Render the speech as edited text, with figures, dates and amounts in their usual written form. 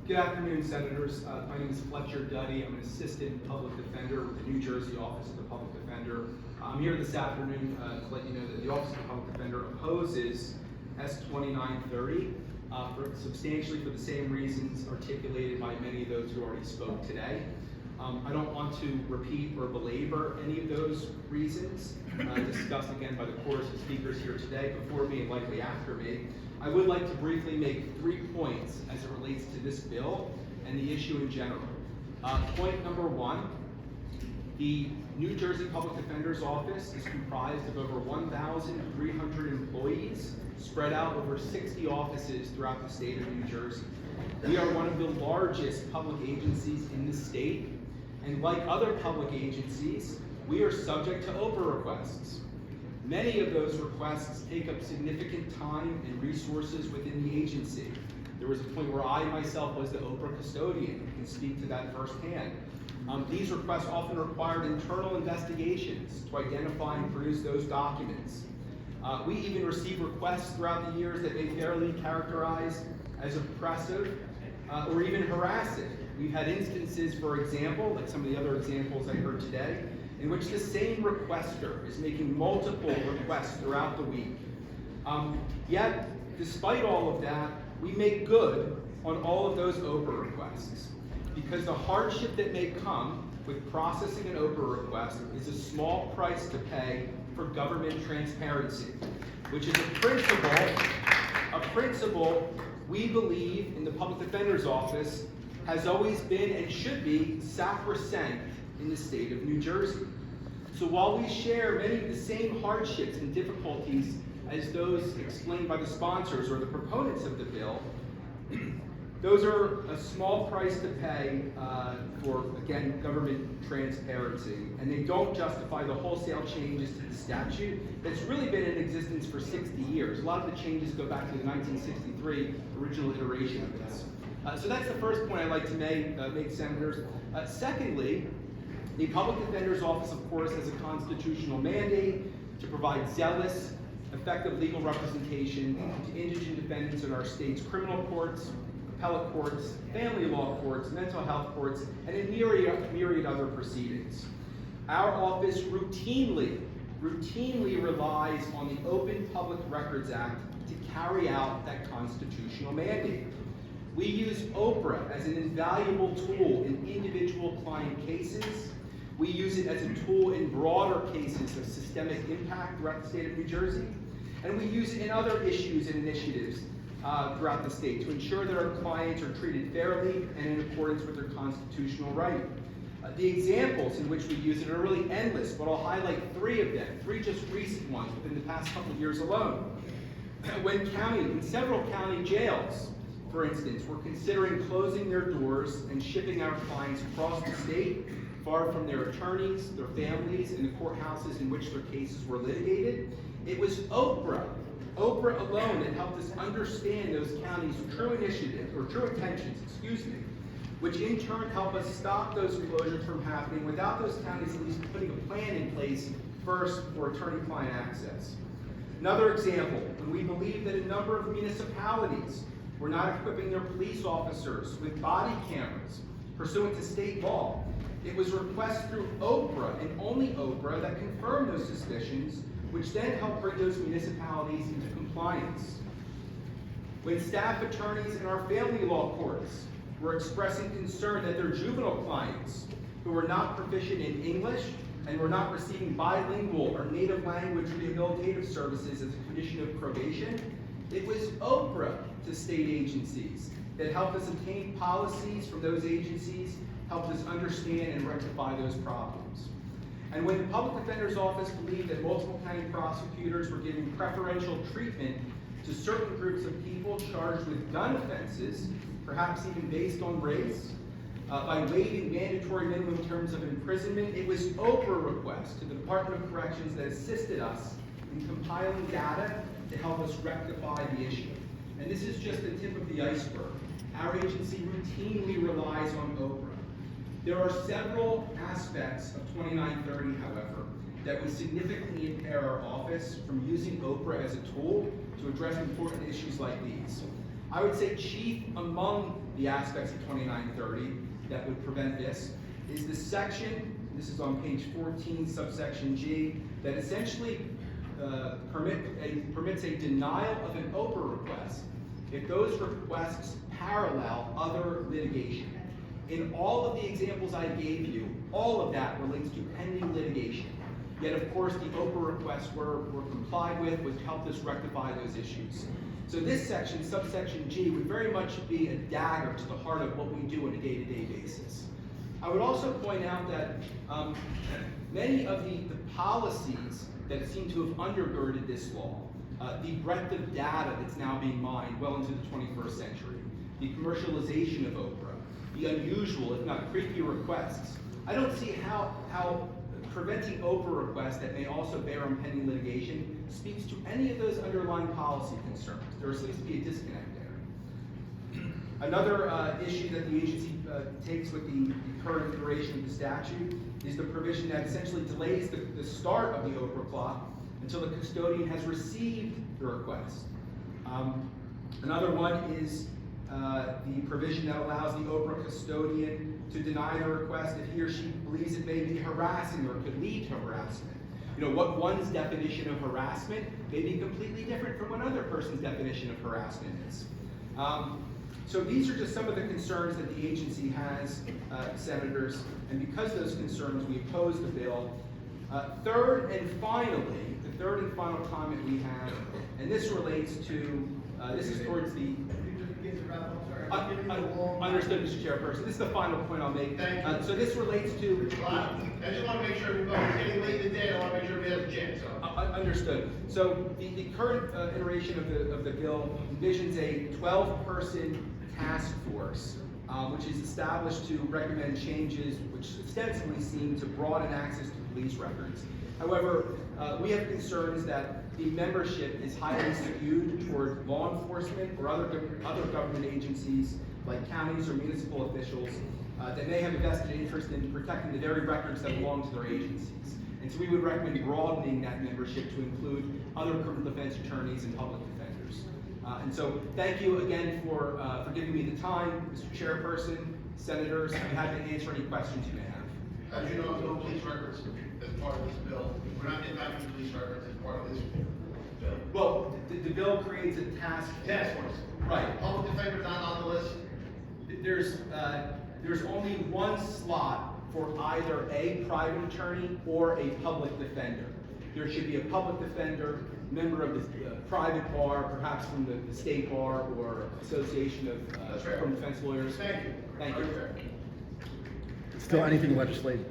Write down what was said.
Good afternoon, Senators. My name is Fletcher Duddy. I'm an assistant public defender with the New Jersey Office of the Public Defender. I'm here this afternoon to let you know that the Office of the Public Defender opposes S-2930 substantially for the same reasons articulated by many of those who already spoke today. I don't want to repeat or belabor any of those reasons discussed again by the chorus of speakers here today, before me and likely after me. I would like to briefly make 3 points as it relates to this bill and the issue in general. Point number 1, the New Jersey Public Defender's Office is comprised of over 1,300 employees spread out over 60 offices throughout the state of New Jersey. We are one of the largest public agencies in the state, and like other public agencies, we are subject to OPRA requests. Many of those requests take up significant time and resources within the agency. There was a point where I myself was the OPRA custodian and can speak to that firsthand. These requests often required internal investigations to identify and produce those documents. We even received requests throughout the years that may fairly characterize as oppressive or even harassing. We've had instances, for example, like some of the other examples I heard today, in which the same requester is making multiple requests throughout the week. Yet, despite all of that, we make good on all of those OPRA requests, because the hardship that may come with processing an OPRA request is a small price to pay for government transparency, which is a principle we believe in the Public Defender's Office has always been and should be sacrosanct in the state of New Jersey. So while we share many of the same hardships and difficulties as those explained by the sponsors or the proponents of the bill, those are a small price to pay for, again, government transparency, and they don't justify the wholesale changes to the statute that's really been in existence for 60 years. A lot of the changes go back to the 1963 original iteration of this. So that's the first point I'd like to make, Senators. Secondly, the Public Defender's Office, of course, has a constitutional mandate to provide zealous, effective legal representation to indigent defendants in our state's criminal courts, appellate courts, family law courts, mental health courts, and in myriad other proceedings. Our office routinely relies on the Open Public Records Act to carry out that constitutional mandate. We use OPRA as an invaluable tool in individual client cases. We use it as a tool in broader cases of systemic impact throughout the state of New Jersey. And we use it in other issues and initiatives throughout the state to ensure that our clients are treated fairly and in accordance with their constitutional right. The examples in which we use it are really endless, but I'll highlight 3 of them, 3 just recent ones within the past couple of years alone. When several county jails, for instance, were considering closing their doors and shipping our clients across the state, far from their attorneys, their families, and the courthouses in which their cases were litigated, it was OPRA alone that helped us understand those counties' true initiatives, or true intentions, which in turn helped us stop those closures from happening without those counties at least putting a plan in place first for attorney-client access. Another example, when we believe that a number of municipalities were not equipping their police officers with body cameras pursuant to state law, it was requests through OPRA and only OPRA that confirmed those suspicions, which then helped bring those municipalities into compliance. When staff attorneys in our family law courts were expressing concern that their juvenile clients, who were not proficient in English and were not receiving bilingual or native language rehabilitative services as a condition of probation, it was OPRA to state agencies that helped us obtain policies from those agencies, helped us understand and rectify those problems. And when the Public Defender's Office believed that multiple county prosecutors were giving preferential treatment to certain groups of people charged with gun offenses, perhaps even based on race, by waiving mandatory minimum terms of imprisonment, it was OPRA requests to the Department of Corrections that assisted us in compiling data to help us rectify the issue. And this is just the tip of the iceberg. Our agency routinely relies on OPRA. There are several aspects of 2930, however, that would significantly impair our office from using OPRA as a tool to address important issues like these. I would say chief among the aspects of 2930 that would prevent this is the section, this is on page 14, subsection G, that essentially permits a denial of an OPRA request if those requests parallel other litigation. In all of the examples I gave you, all of that relates to pending litigation. Yet, of course, the OPRA requests were complied with, which helped us rectify those issues. So this section, subsection G, would very much be a dagger to the heart of what we do on a day-to-day basis. I would also point out that many of the policies that seem to have undergirded this law, the breadth of data that's now being mined well into the 21st century, the commercialization of OPRA, the unusual, if not creepy requests. I don't see how preventing OPRA requests that may also bear on pending litigation speaks to any of those underlying policy concerns. There seems to be a disconnect there. Another issue that the agency takes with the current iteration of the statute is the provision that essentially delays the start of the OPRA clock until the custodian has received the request. Another one is the provision that allows the OPRA custodian to deny the request if he or she believes it may be harassing or could lead to harassment. You know, what one's definition of harassment may be completely different from another person's definition of harassment is. So these are just some of the concerns that the agency has, senators, and because of those concerns, we oppose the bill. Third and finally, the third and final comment we have, and this relates to, this is towards the, understood, Mr. Chairperson. This is the final point I'll make. Thank you. So this relates to. I just want to make sure it's getting late in the day. I want to make sure we have a chance. Understood. So the current iteration of the bill envisions a 12-person task force, which is established to recommend changes which ostensibly seem to broaden access to police records. However, we have concerns that the membership is highly skewed toward law enforcement or other government agencies like counties or municipal officials that may have a vested interest in protecting the very records that belong to their agencies. And so we would recommend broadening that membership to include other criminal defense attorneys and public defenders. And so thank you again for giving me the time, Mr. Chairperson, senators. I'm happy to answer any questions you may have. As you know, no police records as part of this bill. We're not impacting police records as part of this bill. Well, the bill creates a task force. Right. Public defender's not on the list. There's only one slot for either a private attorney or a public defender. There should be a public defender, member of the private bar, perhaps from the state bar or association of criminal defense lawyers. Thank you. Thank you. Still anything legislative.